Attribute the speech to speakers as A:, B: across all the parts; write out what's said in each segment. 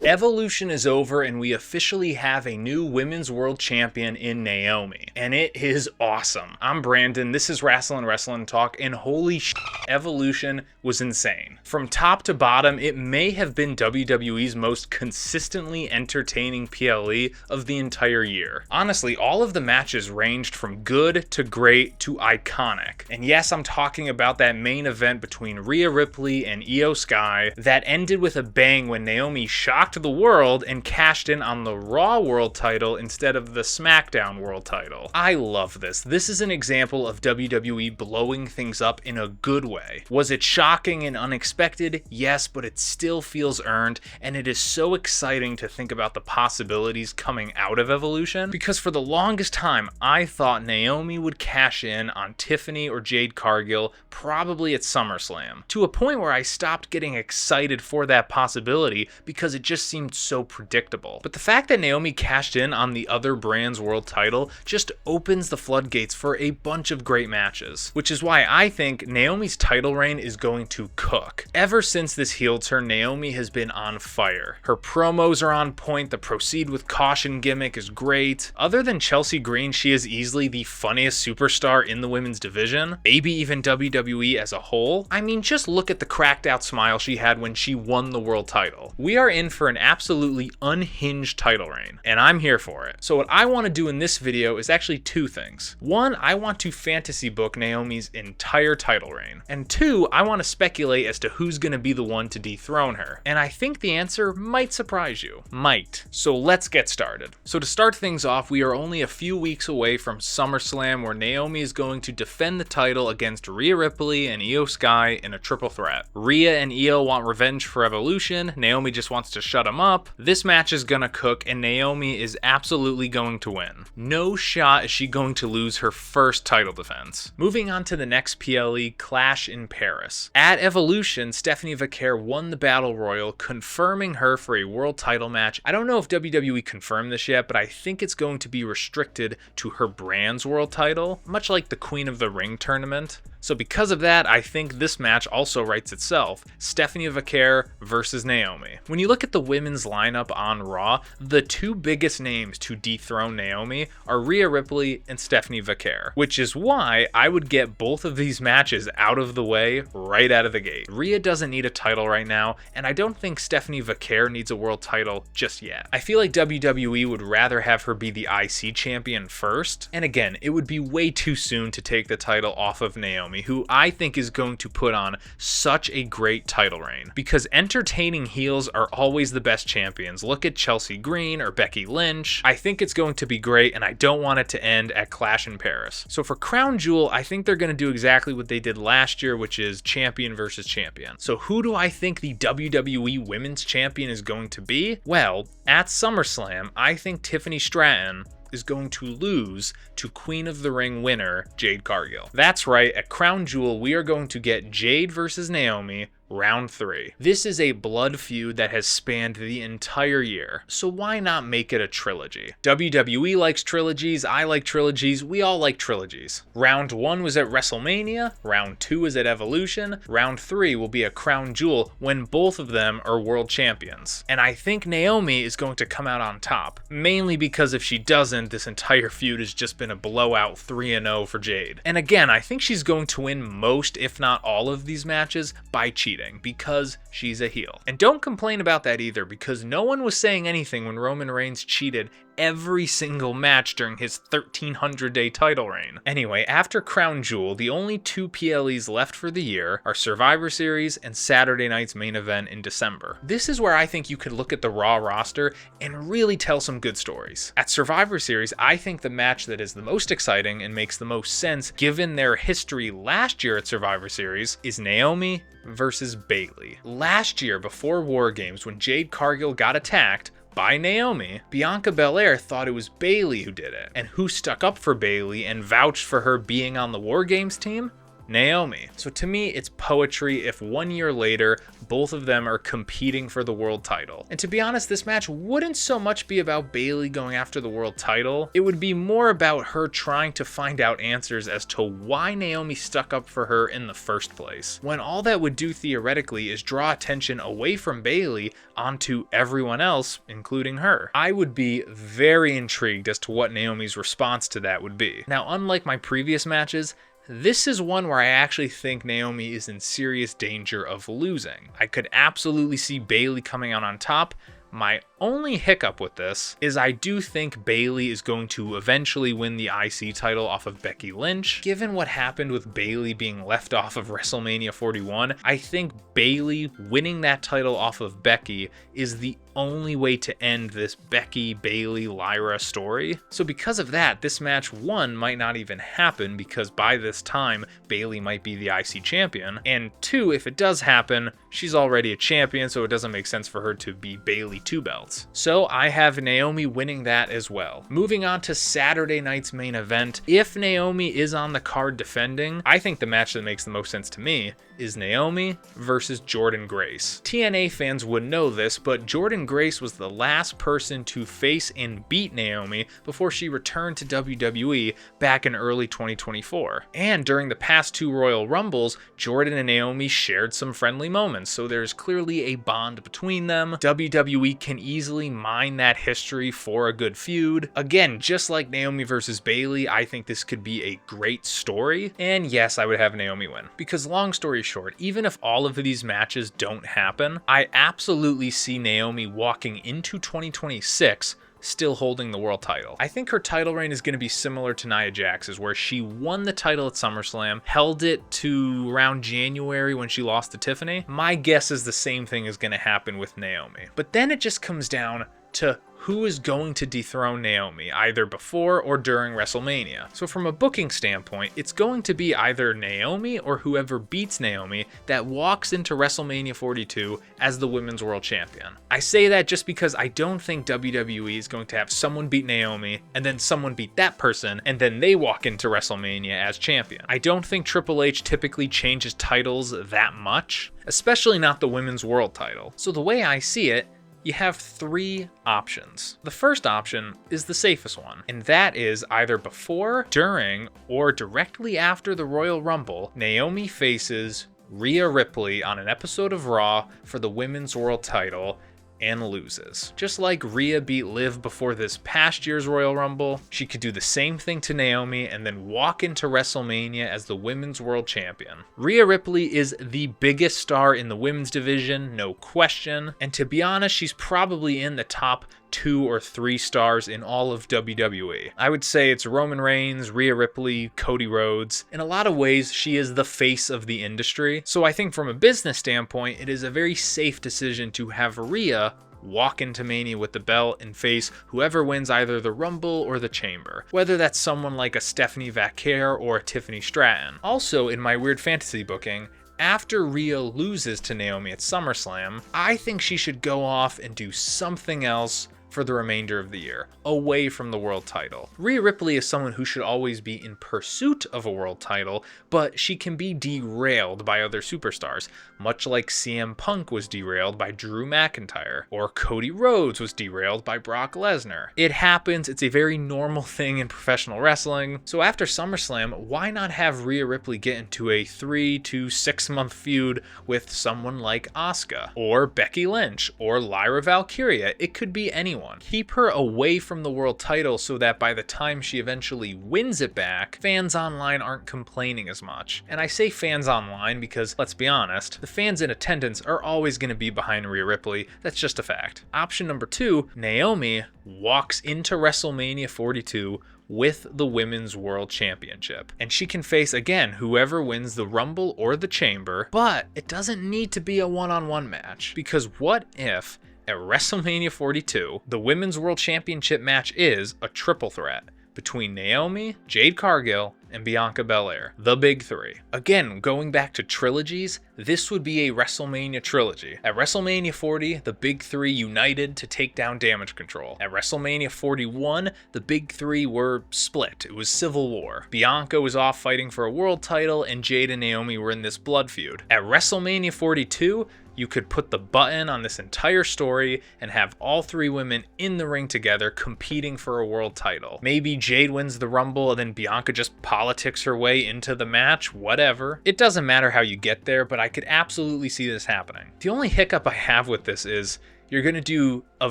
A: Evolution is over and we officially have a new women's world champion in Naomi, and it is awesome. I'm Brandon, this is Wrestling Talk, and holy shit, Evolution was insane. From top to bottom, it may have been WWE's most consistently entertaining PLE of the entire year. Honestly, all of the matches ranged from good to great to iconic. And yes, I'm talking about that main event between Rhea Ripley and Io Sky that ended with a bang when Naomi shocked the world and cashed in on the Raw World title instead of the SmackDown World title. I love this. This is an example of WWE blowing things up in a good way. Was it shocking and unexpected? Yes, but it still feels earned, and it is so exciting to think about the possibilities coming out of Evolution, because for the longest time, I thought Naomi would cash in on Tiffany or Jade Cargill, probably at SummerSlam, to a point where I stopped getting excited for that possibility because it just seemed so predictable. But the fact that Naomi cashed in on the other brand's world title just opens the floodgates for a bunch of great matches, which is why I think Naomi's title reign is going to cook. Ever since this heel turn, Naomi has been on fire. Her promos are on point, the proceed with caution gimmick is great. Other than Chelsea Green, she is easily the funniest superstar in the women's division, maybe even WWE as a whole. I mean, just look at the cracked out smile she had when she won the world title. We are in for an absolutely unhinged title reign, and I'm here for it. So what I want to do in this video is actually two things. One, I want to fantasy book Naomi's entire title reign. And two, I want to speculate as to who's going to be the one to dethrone her. And I think the answer might surprise you. Might. So let's get started. So to start things off, we are only a few weeks away from SummerSlam, where Naomi is going to defend the title against Rhea Ripley and Io Sky in a triple threat. Rhea and Io want revenge for Evolution, Naomi just wants to shut them up. This match is gonna cook, and Naomi is absolutely going to win. No shot is she going to lose her first title defense. Moving on to the next PLE, Clash in Paris. At Evolution, Stephanie Vaquer won the Battle Royal, confirming her for a world title match. I don't know if WWE confirmed this yet, but I think it's going to be restricted to her brand's world title, much like the Queen of the Ring tournament. So because of that, I think this match also writes itself. Stephanie Vaquer versus Naomi. When you look at the women's lineup on Raw, the two biggest names to dethrone Naomi are Rhea Ripley and Stephanie Vaquer, which is why I would get both of these matches out of the way right out of the gate. Rhea doesn't need a title right now, and I don't think Stephanie Vaquer needs a world title just yet. I feel like WWE would rather have her be the IC champion first, and again, it would be way too soon to take the title off of Naomi, who I think is going to put on such a great title reign, because entertaining heels are always the best champions. Look at Chelsea Green or Becky Lynch. I think it's going to be great, and I don't want it to end at Clash in Paris. So for Crown Jewel, I think they're going to do exactly what they did last year, which is champion versus champion. So who do I think the WWE Women's Champion is going to be? Well, at SummerSlam, I think Tiffany Stratton is going to lose to Queen of the Ring winner Jade Cargill. That's right, at Crown Jewel, we are going to get Jade versus Naomi, round 3. This is a blood feud that has spanned the entire year, so why not make it a trilogy? WWE likes trilogies, I like trilogies, we all like trilogies. Round 1 was at WrestleMania, round 2 is at Evolution, round 3 will be a Crown Jewel when both of them are world champions. And I think Naomi is going to come out on top, mainly because if she doesn't, this entire feud has just been a blowout 3-0 for Jade. And again, I think she's going to win most, if not all of these matches by cheating, because she's a heel. And don't complain about that either, because no one was saying anything when Roman Reigns cheated every single match during his 1300-day title reign. Anyway, after Crown Jewel, the only two PLEs left for the year are Survivor Series and Saturday night's main event in December. This is where I think you could look at the Raw roster and really tell some good stories. At Survivor Series, I think the match that is the most exciting and makes the most sense given their history last year at Survivor Series is Naomi versus Bayley. Last year, before War Games, when Jade Cargill got attacked by Naomi, Bianca Belair thought it was Bayley who did it. And who stuck up for Bayley and vouched for her being on the War Games team? Naomi. So to me, it's poetry if 1 year later, both of them are competing for the world title. And to be honest, this match wouldn't so much be about Bayley going after the world title. It would be more about her trying to find out answers as to why Naomi stuck up for her in the first place, when all that would do theoretically is draw attention away from Bayley onto everyone else, including her. I would be very intrigued as to what Naomi's response to that would be. Now, unlike my previous matches, this is one where I actually think Naomi is in serious danger of losing. I could absolutely see Bayley coming out on top. My only hiccup with this is I do think Bayley is going to eventually win the IC title off of Becky Lynch. Given what happened with Bayley being left off of WrestleMania 41, I think Bayley winning that title off of Becky is the only way to end this Becky, Bayley, Lyra story. So because of that, this match, one, might not even happen because by this time, Bayley might be the IC champion. And two, if it does happen, she's already a champion, so it doesn't make sense for her to be Bayley 2 belts. So I have Naomi winning that as well. Moving on to Saturday night's main event. If Naomi is on the card defending, I think the match that makes the most sense to me is Naomi versus Jordynne Grace. TNA fans would know this, but Jordynne Grace was the last person to face and beat Naomi before she returned to WWE back in early 2024. And during the past 2 Royal Rumbles, Jordynne and Naomi shared some friendly moments, so there's clearly a bond between them. WWE can easily mine that history for a good feud. Again, just like Naomi versus Bayley, I think this could be a great story. And yes, I would have Naomi win. Because long story short, even if all of these matches don't happen, I absolutely see Naomi walking into 2026 still holding the world title. I think her title reign is going to be similar to Nia Jax's, where she won the title at SummerSlam, held it to around January when she lost to Tiffany. My guess is the same thing is going to happen with Naomi. But then it just comes down to who is going to dethrone Naomi, either before or during WrestleMania. So from a booking standpoint, it's going to be either Naomi or whoever beats Naomi that walks into WrestleMania 42 as the Women's World Champion. I say that just because I don't think WWE is going to have someone beat Naomi and then someone beat that person and then they walk into WrestleMania as champion. I don't think Triple H typically changes titles that much, especially not the Women's World title. So the way I see it, you have 3 options. The first option is the safest one, and that is either before, during, or directly after the Royal Rumble, Naomi faces Rhea Ripley on an episode of Raw for the Women's World title and loses. Just like Rhea beat Liv before this past year's Royal Rumble, she could do the same thing to Naomi and then walk into WrestleMania as the Women's World Champion. Rhea Ripley is the biggest star in the women's division, no question, and to be honest, she's probably in the top 2 or 3 stars in all of WWE. I would say it's Roman Reigns, Rhea Ripley, Cody Rhodes. In a lot of ways, she is the face of the industry. So I think from a business standpoint, it is a very safe decision to have Rhea walk into Mania with the belt and face whoever wins either the Rumble or the Chamber, whether that's someone like a Stephanie Vaquer or a Tiffany Stratton. Also, in my weird fantasy booking, after Rhea loses to Naomi at SummerSlam, I think she should go off and do something else for the remainder of the year, away from the world title. Rhea Ripley is someone who should always be in pursuit of a world title, but she can be derailed by other superstars, much like CM Punk was derailed by Drew McIntyre, or Cody Rhodes was derailed by Brock Lesnar. It happens, it's a very normal thing in professional wrestling, so after SummerSlam, why not have Rhea Ripley get into a 3 to 6 month feud with someone like Asuka, or Becky Lynch, or Lyra Valkyria? It could be anyone. Keep her away from the world title so that by the time she eventually wins it back, fans online aren't complaining as much. And I say fans online because, let's be honest, the fans in attendance are always going to be behind Rhea Ripley. That's just a fact. Option number 2, Naomi walks into WrestleMania 42 with the Women's World Championship. And she can face, again, whoever wins the Rumble or the Chamber, but it doesn't need to be a one-on-one match. Because what if at WrestleMania 42, the Women's World Championship match is a triple threat between Naomi, Jade Cargill, and Bianca Belair, the big three. Again, going back to trilogies, this would be a WrestleMania trilogy. At WrestleMania 40, the big three united to take down Damage Control. At WrestleMania 41, the big three were split. It was civil war. Bianca was off fighting for a world title, and Jade and Naomi were in this blood feud. At WrestleMania 42, you could put the button on this entire story and have all three women in the ring together competing for a world title. Maybe Jade wins the Rumble and then Bianca just politics her way into the match, whatever. It doesn't matter how you get there, but I could absolutely see this happening. The only hiccup I have with this is you're going to do a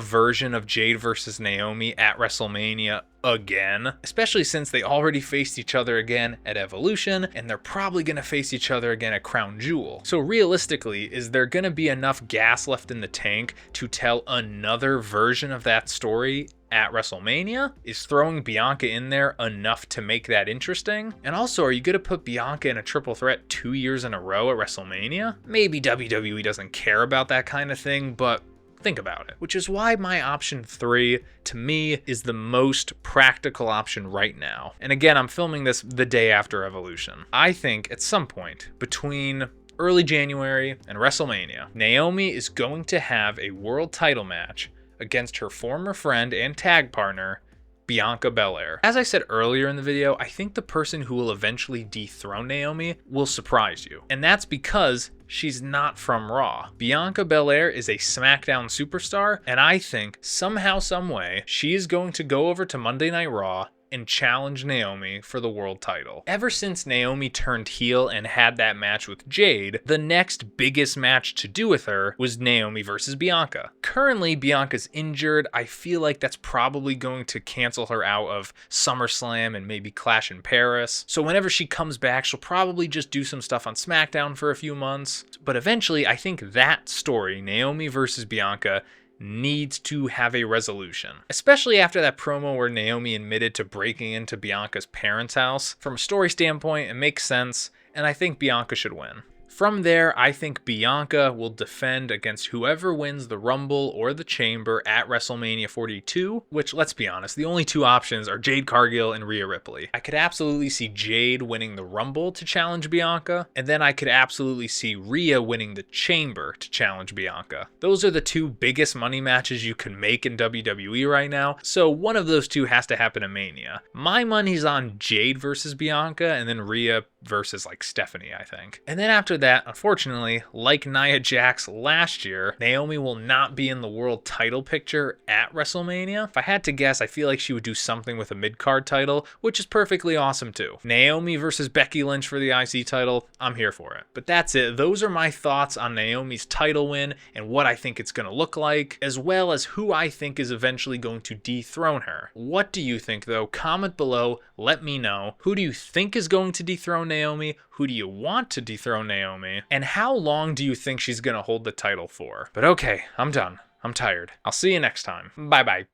A: version of Jade versus Naomi at WrestleMania again, especially since they already faced each other again at Evolution, and they're probably going to face each other again at Crown Jewel. So realistically, is there going to be enough gas left in the tank to tell another version of that story at WrestleMania? Is throwing Bianca in there enough to make that interesting? And also, are you going to put Bianca in a triple threat 2 years in a row at WrestleMania? Maybe WWE doesn't care about that kind of thing, but think about it. Which is why my option 3, to me, is the most practical option right now. And again, I'm filming this the day after Evolution. I think at some point between early January and WrestleMania, Naomi is going to have a world title match against her former friend and tag partner, Bianca Belair. As I said earlier in the video, I think the person who will eventually dethrone Naomi will surprise you. And that's because she's not from Raw. Bianca Belair is a SmackDown superstar, and I think somehow, someway, she is going to go over to Monday Night Raw and challenge Naomi for the world title. Ever since Naomi turned heel and had that match with Jade, the next biggest match to do with her was Naomi versus Bianca. Currently, Bianca's injured. I feel like that's probably going to cancel her out of SummerSlam and maybe Clash in Paris. So whenever she comes back, she'll probably just do some stuff on SmackDown for a few months. But eventually, I think that story, Naomi versus Bianca, needs to have a resolution. Especially after that promo where Naomi admitted to breaking into Bianca's parents' house. From a story standpoint, it makes sense, and I think Bianca should win. From there, I think Bianca will defend against whoever wins the Rumble or the Chamber at WrestleMania 42, which, let's be honest, the only two options are Jade Cargill and Rhea Ripley. I could absolutely see Jade winning the Rumble to challenge Bianca, and then I could absolutely see Rhea winning the Chamber to challenge Bianca. Those are the two biggest money matches you can make in WWE right now, so one of those two has to happen at Mania. My money's on Jade versus Bianca, and then Rhea versus like Stephanie, I think. And then after that, unfortunately, like Nia Jax last year, Naomi will not be in the world title picture at WrestleMania. If I had to guess, I feel like she would do something with a mid-card title, which is perfectly awesome too. Naomi versus Becky Lynch for the IC title, I'm here for it. But that's it. Those are my thoughts on Naomi's title win and what I think it's going to look like, as well as who I think is eventually going to dethrone her. What do you think though? Comment below, let me know. Who do you think is going to dethrone Naomi? Who do you want to dethrone Naomi? And how long do you think she's going to hold the title for? But okay, I'm done. I'm tired. I'll see you next time. Bye-bye.